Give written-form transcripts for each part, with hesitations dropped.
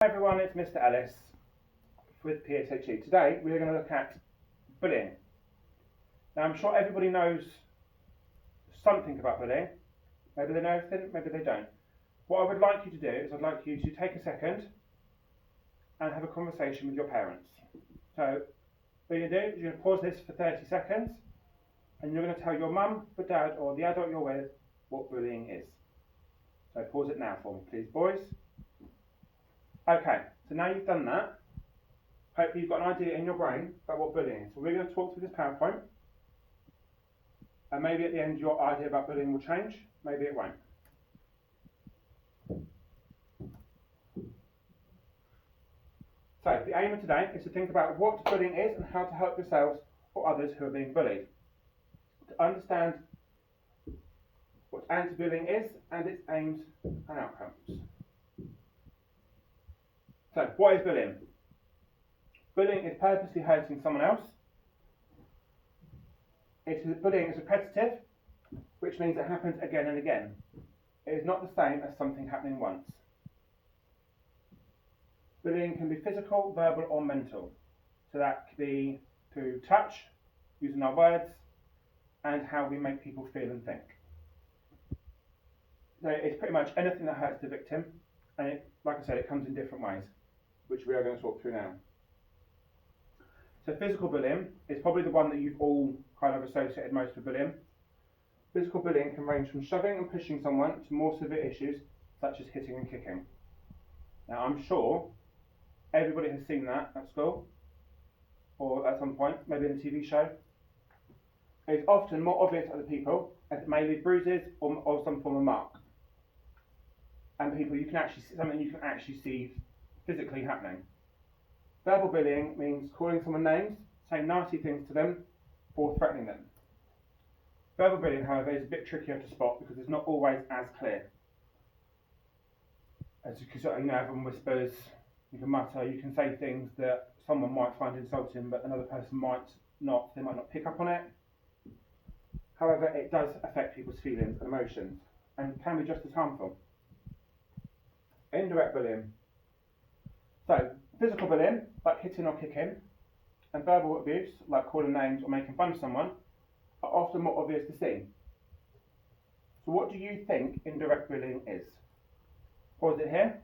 Hi everyone, it's Mr. Ellis with PSHE. Today we're going to look at bullying. Now I'm sure everybody knows something about bullying. Maybe they know everything, maybe they don't. What I would like you to do is I'd like you to take a second and have a conversation with your parents. So what you're going to do is you're going to pause this for 30 seconds and you're going to tell your mum, or dad or the adult you're with what bullying is. So pause it now for me please, boys. Okay, so now you've done that, hopefully you've got an idea in your brain about what bullying is. So we're going to talk through this PowerPoint, and maybe at the end your idea about bullying will change, maybe it won't. So the aim of today is to think about what bullying is and how to help yourselves or others who are being bullied. To understand what anti-bullying is and its aims and outcomes. So, what is bullying? Bullying is purposely hurting someone else. Bullying is repetitive, which means it happens again and again. It is not the same as something happening once. Bullying can be physical, verbal or mental. So that could be through touch, using our words, and how we make people feel and think. So it's pretty much anything that hurts the victim, and like I said, it comes in different ways, which we are going to talk through now. So physical bullying is probably the one that you've all kind of associated most with bullying. Physical bullying can range from shoving and pushing someone to more severe issues such as hitting and kicking. Now I'm sure everybody has seen that at school or at some point, maybe in a TV show. It's often more obvious to other people as it may leave bruises or some form of mark. And people you can actually see physically happening. Verbal bullying means calling someone names, saying nasty things to them, or threatening them. Verbal bullying, however, is a bit trickier to spot because it's not always as clear. As you can, everyone whispers, you can mutter, you can say things that someone might find insulting, but another person might not. They might not pick up on it. However, it does affect people's feelings and emotions, and can be just as harmful. Indirect bullying. So, physical bullying, like hitting or kicking, and verbal abuse, like calling names or making fun of someone, are often more obvious to see. So what do you think indirect bullying is? Pause it here,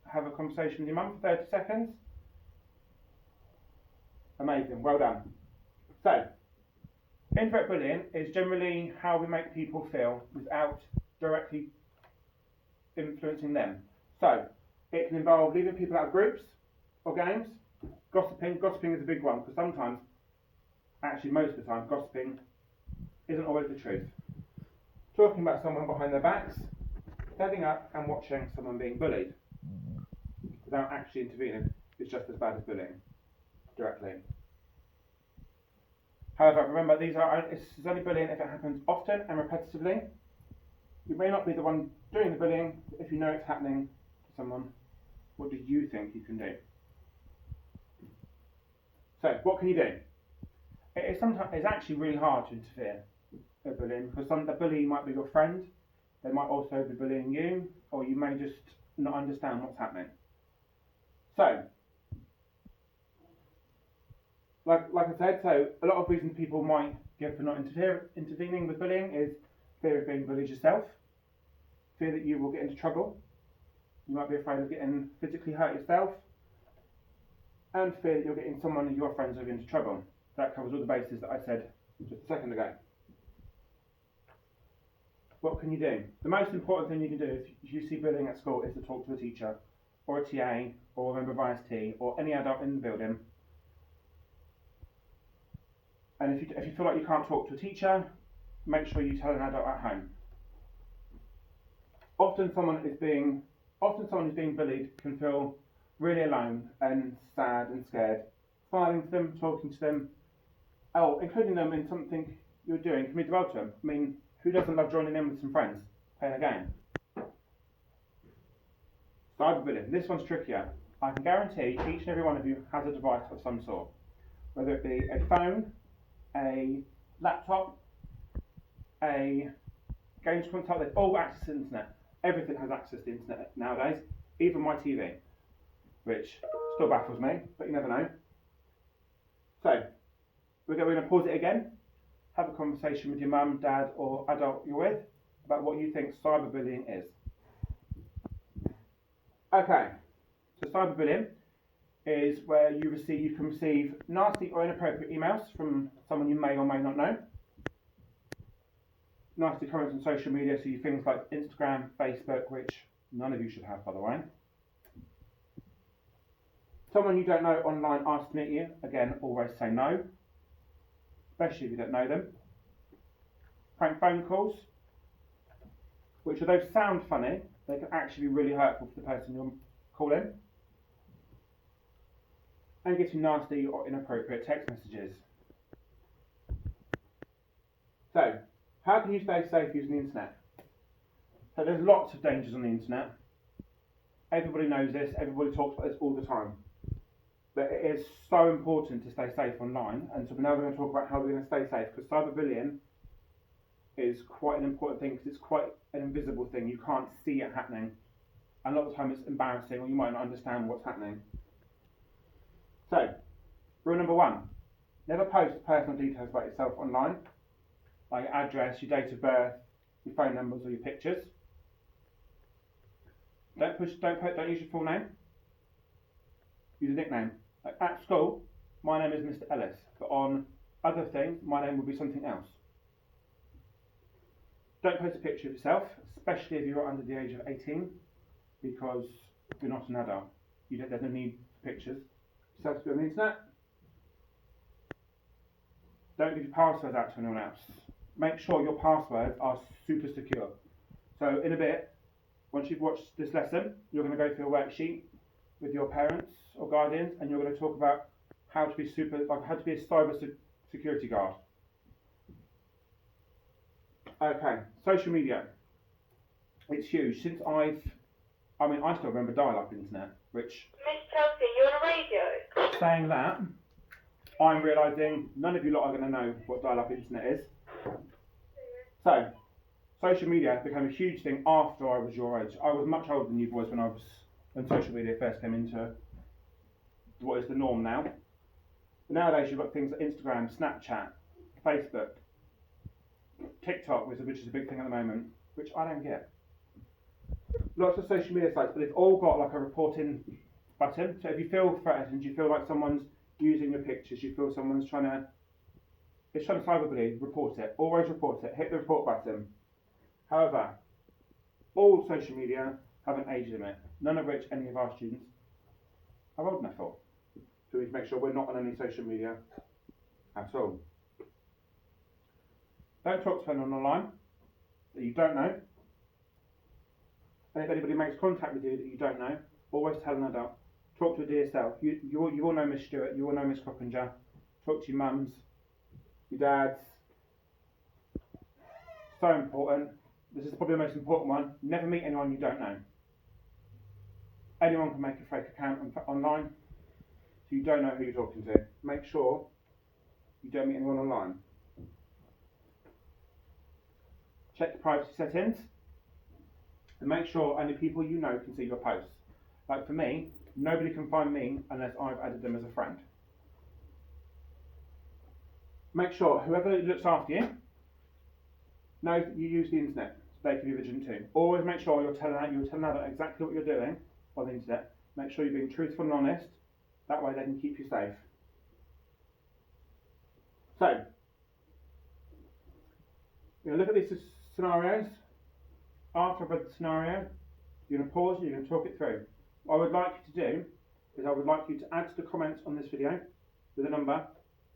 have a conversation with your mum for 30 seconds. Amazing, well done. So, indirect bullying is generally how we make people feel without directly influencing them. So, it can involve leaving people out of groups or games. Gossiping is a big one because sometimes, actually most of the time, gossiping isn't always the truth. Talking about someone behind their backs, standing up and watching someone being bullied without actually intervening is just as bad as bullying directly. However, remember it's only bullying if it happens often and repetitively. You may not be the one doing the bullying, but if you know it's happening to someone, what do you think you can do? So, what can you do? It's actually really hard to interfere with bullying because the bully might be your friend, they might also be bullying you, or you may just not understand what's happening. So, like I said, so a lot of reasons people might give for not intervening with bullying is fear of being bullied yourself, fear that you will get into trouble, you might be afraid of getting physically hurt yourself, and fear that you're getting someone of your friends into trouble. That covers all the bases that I said just a second ago. What can you do? The most important thing you can do if you see bullying at school is to talk to a teacher, or a TA, or a member of IST, or any adult in the building. And if you feel like you can't talk to a teacher, make sure you tell an adult at home. Often someone who's being bullied can feel really alone and sad and scared. Smiling to them, talking to them, including them in something you're doing can mean the world to them. I mean, who doesn't love joining in with some friends, playing a game? Cyberbullying. This one's trickier. I can guarantee each and every one of you has a device of some sort, whether it be a phone, a laptop, a games console. They've all access to the internet. Everything has access to the internet nowadays. even my TV, which still baffles me, but you never know. So, we're going to pause it again, have a conversation with your mum, dad, or adult you're with about what you think cyberbullying is. Okay, so cyberbullying is where you can receive nasty or inappropriate emails from someone you may or may not know. Nasty comments on social media, so things like Instagram, Facebook, which none of you should have, by the way. Someone you don't know online asks to meet you, again, always say no, especially if you don't know them. Prank phone calls, which although sound funny, they can actually be really hurtful for the person you're calling. And getting nasty or inappropriate text messages. So, how can you stay safe using the internet? So there's lots of dangers on the internet. Everybody knows this, everybody talks about this all the time. But it is so important to stay safe online, and so now we're going to talk about how we're going to stay safe, because cyberbullying is quite an important thing, because it's quite an invisible thing. You can't see it happening. And a lot of the time it's embarrassing, or you might not understand what's happening. So, rule number 1, never post personal details about yourself online, like your address, your date of birth, your phone numbers, or your pictures. Don't use your full name. Use a nickname. Like at school, my name is Mr. Ellis, but on other things, my name will be something else. Don't post a picture of yourself, especially if you're under the age of 18, because you're not an adult. There's no need for pictures. Yourself to be on the internet. Don't give your passwords out to anyone else. Make sure your passwords are super secure. So in a bit, once you've watched this lesson, you're going to go through a worksheet with your parents or guardians, and you're going to talk about how to be a cyber security guard. Okay, social media. It's huge. I still remember dial-up internet, which... Miss Chelsea, you're on a radio? Saying that, I'm realising none of you lot are going to know what dial-up internet is. So, social media became a huge thing after I was your age. I was much older than you boys when social media first came into what is the norm now. But nowadays you've got things like Instagram, Snapchat, Facebook, TikTok, which is a big thing at the moment, which I don't get. Lots of social media sites, but they've all got like a reporting button. So if you feel threatened, you feel like someone's using your pictures, you feel someone's trying to cyberbully, report it. Always report it. Hit the report button. However, all social media have an age limit, none of which any of our students are old enough for. So we need to make sure we're not on any social media at all. Don't talk to anyone online that you don't know. And if anybody makes contact with you that you don't know, always tell an adult. Talk to a dear self. You all know Miss Stewart, you all know Miss Coppinger. Talk to your mums, your dads. So important. This is probably the most important one. Never meet anyone you don't know. Anyone can make a fake account online, so you don't know who you're talking to. Make sure you don't meet anyone online. Check the privacy settings, and make sure only people you know can see your posts. Like for me, nobody can find me unless I've added them as a friend. Make sure whoever looks after you knows that you use the internet, so they can be vigilant too. Always make sure you're telling them exactly what you're doing on the internet. Make sure you're being truthful and honest. That way they can keep you safe. So, you're going to look at these scenarios. After I've read the scenario, you're going to pause and you're going to talk it through. What I would like you to do is I would like you to add to the comments on this video with a number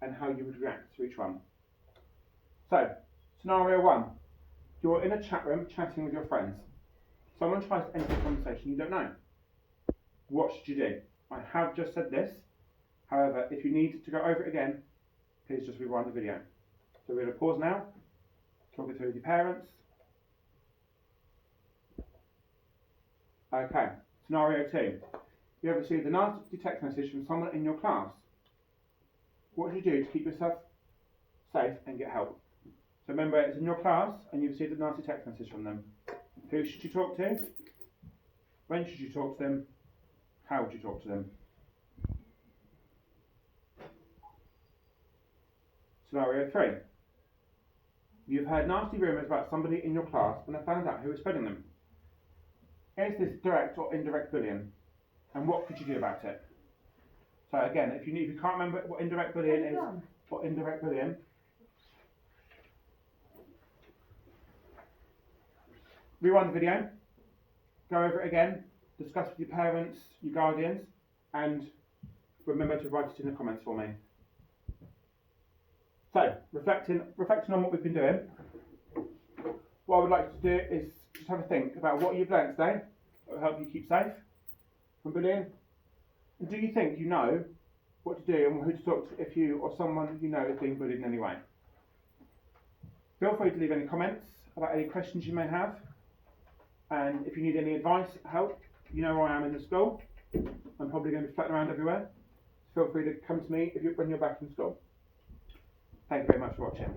and how you would react to each one. So, scenario 1. You're in a chat room chatting with your friends. Someone tries to enter a conversation you don't know. What should you do? I have just said this. However, if you need to go over it again, please just rewind the video. So we're going to pause now, talk it through with your parents. Okay, scenario 2. You have received a nasty text message from someone in your class. What should you do to keep yourself safe and get help? So remember, it's in your class and you've received a nasty text message from them. Who should you talk to? When should you talk to them? How would you talk to them? Scenario 3. You've heard nasty rumours about somebody in your class and have found out who is spreading them. Is this direct or indirect bullying? And what could you do about it? So again, if you can't remember what indirect bullying is, rewind the video, go over it again, discuss with your parents, your guardians, and remember to write it in the comments for me. So, reflecting on what we've been doing, what I would like you to do is just have a think about what you've learned today that will help you keep safe from bullying. And do you think you know what to do and who to talk to if you or someone you know is being bullied in any way? Feel free to leave any comments about any questions you may have. And if you need any advice, help, you know where I am in the school. I'm probably going to be floating around everywhere. Feel free to come to me when you're back in school. Thank you very much for watching.